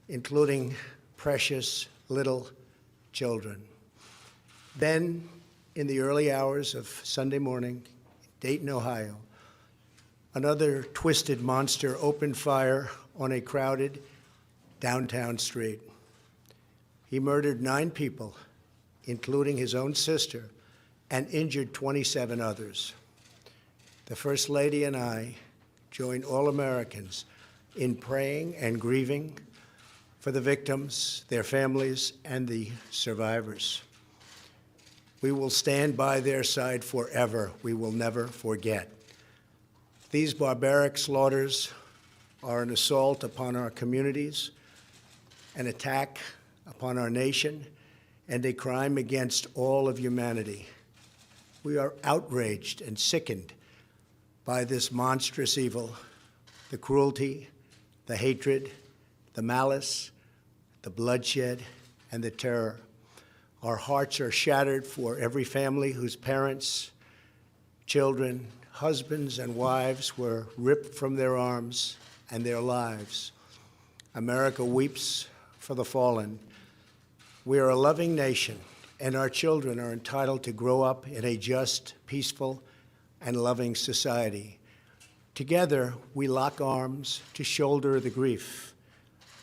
including precious little children. Then, in the early hours of Sunday morning, Dayton, Ohio, another twisted monster opened fire on a crowded downtown street. He murdered 9 people, including his own sister, and injured 27 others. The First Lady and I join all Americans in praying and grieving for the victims, their families, and the survivors. We will stand by their side forever. We will never forget. These barbaric slaughters are an assault upon our communities, an attack upon our nation, and a crime against all of humanity. We are outraged and sickened by this monstrous evil, the cruelty, the hatred, the malice, the bloodshed, and the terror. Our hearts are shattered for every family whose parents, children, husbands, and wives were ripped from their arms and their lives. America weeps for the fallen. We are a loving nation, and our children are entitled to grow up in a just, peaceful, and loving society. Together, we lock arms to shoulder the grief.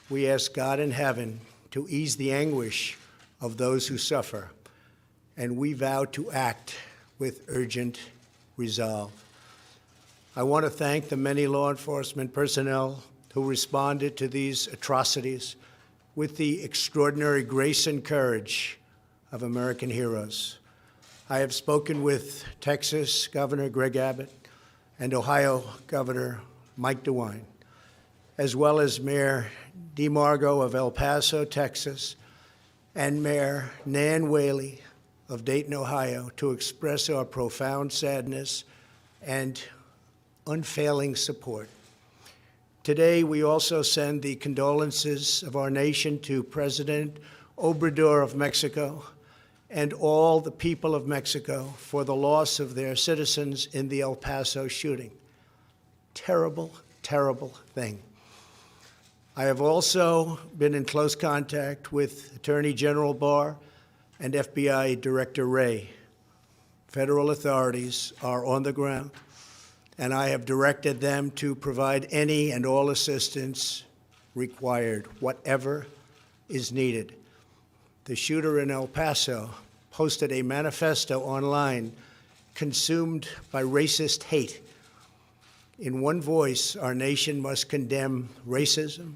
We ask God in heaven to ease the anguish of those who suffer, and we vow to act with urgent resolve. I want to thank the many law enforcement personnel who responded to these atrocities with the extraordinary grace and courage of American heroes. I have spoken with Texas Governor Greg Abbott and Ohio Governor Mike DeWine, as well as Mayor DeMargo of El Paso, Texas, and Mayor Nan Whaley of Dayton, Ohio, to express our profound sadness and unfailing support. Today, we also send the condolences of our nation to President Obrador of Mexico and all the people of Mexico for the loss of their citizens in the El Paso shooting. Terrible, terrible thing. I have also been in close contact with Attorney General Barr and FBI Director Wray. Federal authorities are on the ground, and I have directed them to provide any and all assistance required, whatever is needed. The shooter in El Paso posted a manifesto online consumed by racist hate. In one voice, our nation must condemn racism,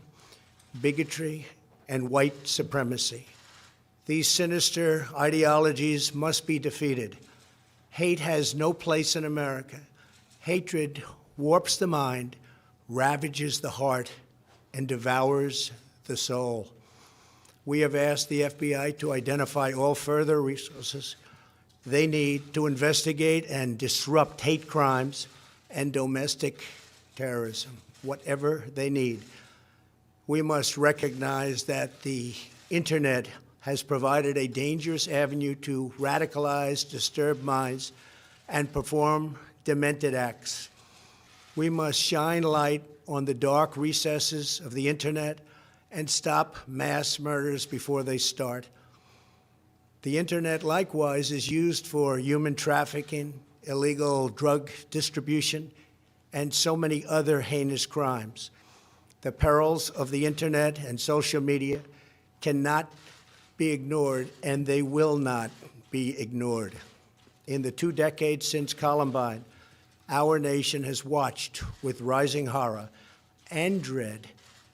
bigotry, and white supremacy. These sinister ideologies must be defeated. Hate has no place in America. Hatred warps the mind, ravages the heart, and devours the soul. We have asked the FBI to identify all further resources they need to investigate and disrupt hate crimes and domestic terrorism, whatever they need. We must recognize that the internet has provided a dangerous avenue to radicalize disturbed minds and perform demented acts. We must shine light on the dark recesses of the internet and stop mass murders before they start. The internet, likewise, is used for human trafficking, illegal drug distribution, and so many other heinous crimes. The perils of the internet and social media cannot be ignored, and they will not be ignored. In the 2 decades since Columbine, our nation has watched with rising horror and dread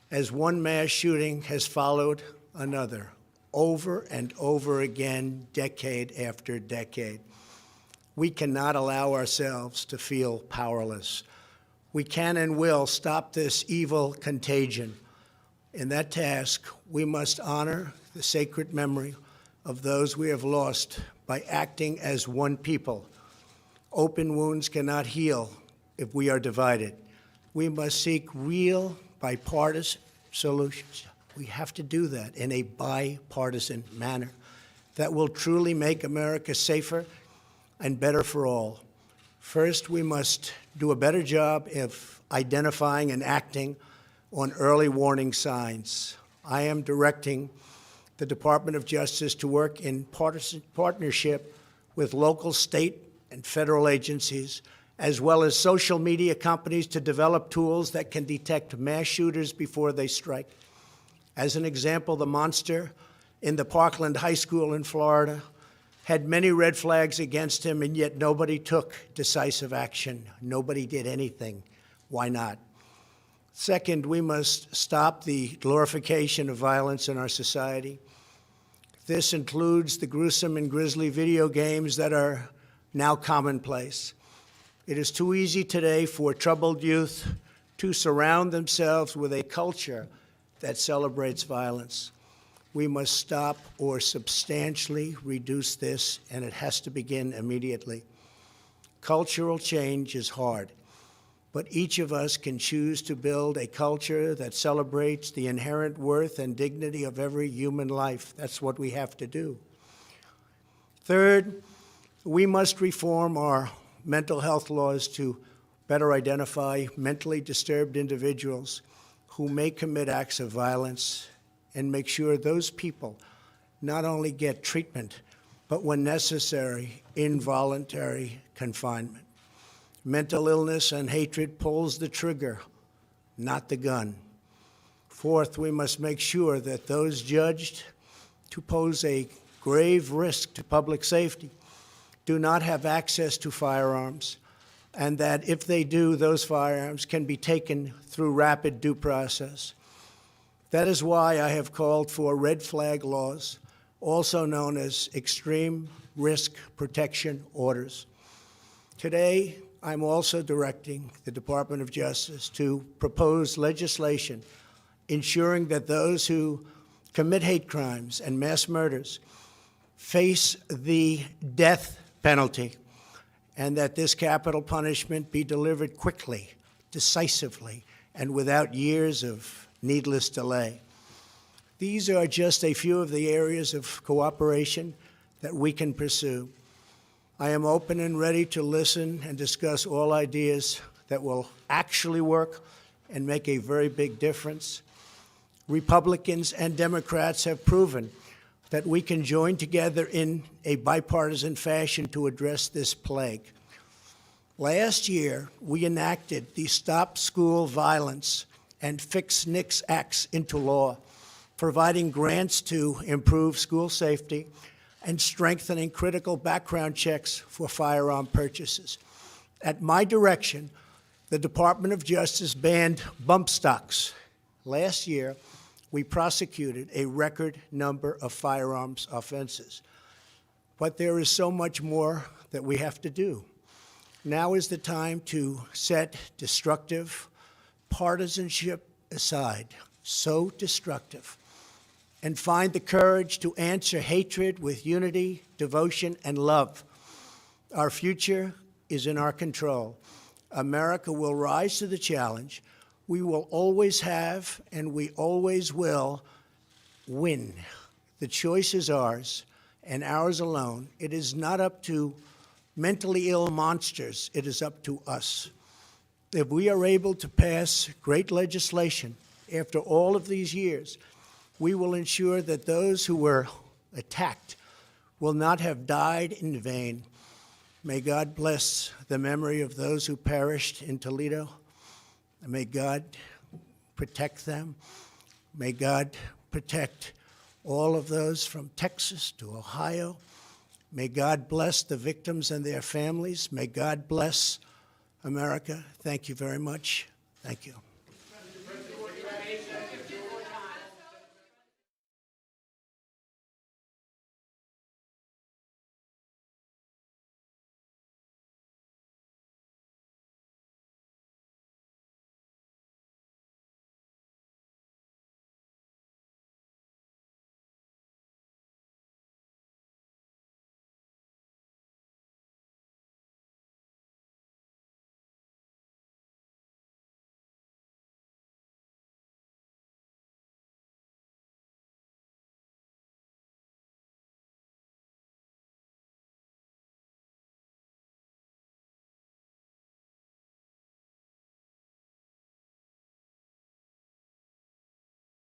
as one mass shooting has followed another, over and over again, decade after decade. We cannot allow ourselves to feel powerless. We can and will stop this evil contagion. In that task, we must honor the sacred memory of those we have lost by acting as one people. Open wounds cannot heal if we are divided. We must seek real bipartisan solutions. We have to do that in a bipartisan manner that will truly make America safer and better for all. First, we must do a better job of identifying and acting on early warning signs. I am directing the Department of Justice to work in partnership with local, state, and federal agencies, as well as social media companies, to develop tools that can detect mass shooters before they strike. As an example, the monster in the Parkland High School in Florida had many red flags against him, and yet nobody took decisive action. Nobody did anything. Why not? Second, we must stop the glorification of violence in our society. This includes the gruesome and grisly video games that are now commonplace. It is too easy today for troubled youth to surround themselves with a culture that celebrates violence. We must stop or substantially reduce this, and it has to begin immediately. Cultural change is hard, but each of us can choose to build a culture that celebrates the inherent worth and dignity of every human life. That's what we have to do. Third, we must reform our mental health laws to better identify mentally disturbed individuals who may commit acts of violence, and make sure those people not only get treatment, but when necessary, involuntary confinement. Mental illness and hatred pulls the trigger, not the gun. Fourth, we must make sure that those judged to pose a grave risk to public safety do not have access to firearms, and that if they do, those firearms can be taken through rapid due process. That is why I have called for red flag laws, also known as extreme risk protection orders. Today, I'm also directing the Department of Justice to propose legislation ensuring that those who commit hate crimes and mass murders face the death penalty, and that this capital punishment be delivered quickly, decisively, and without years of needless delay. These are just a few of the areas of cooperation that we can pursue. I am open and ready to listen and discuss all ideas that will actually work and make a very big difference. Republicans and Democrats have proven that we can join together in a bipartisan fashion to address this plague. Last year, we enacted the Stop School Violence and Fix NICS Acts into law, providing grants to improve school safety and strengthening critical background checks for firearm purchases. At my direction, the Department of Justice banned bump stocks. Last year, we prosecuted a record number of firearms offenses. But there is so much more that we have to do. Now is the time to set destructive partisanship aside, so destructive, and find the courage to answer hatred with unity, devotion, and love. Our future is in our control. America will rise to the challenge. We will always have, and we always will, win. The choice is ours, and ours alone. It is not up to mentally ill monsters. It is up to us. If we are able to pass great legislation after all of these years, we will ensure that those who were attacked will not have died in vain. May God bless the memory of those who perished in Toledo. May God protect them. May God protect all of those from Texas to Ohio. May God bless the victims and their families. May God bless America. Thank you very much. Thank you.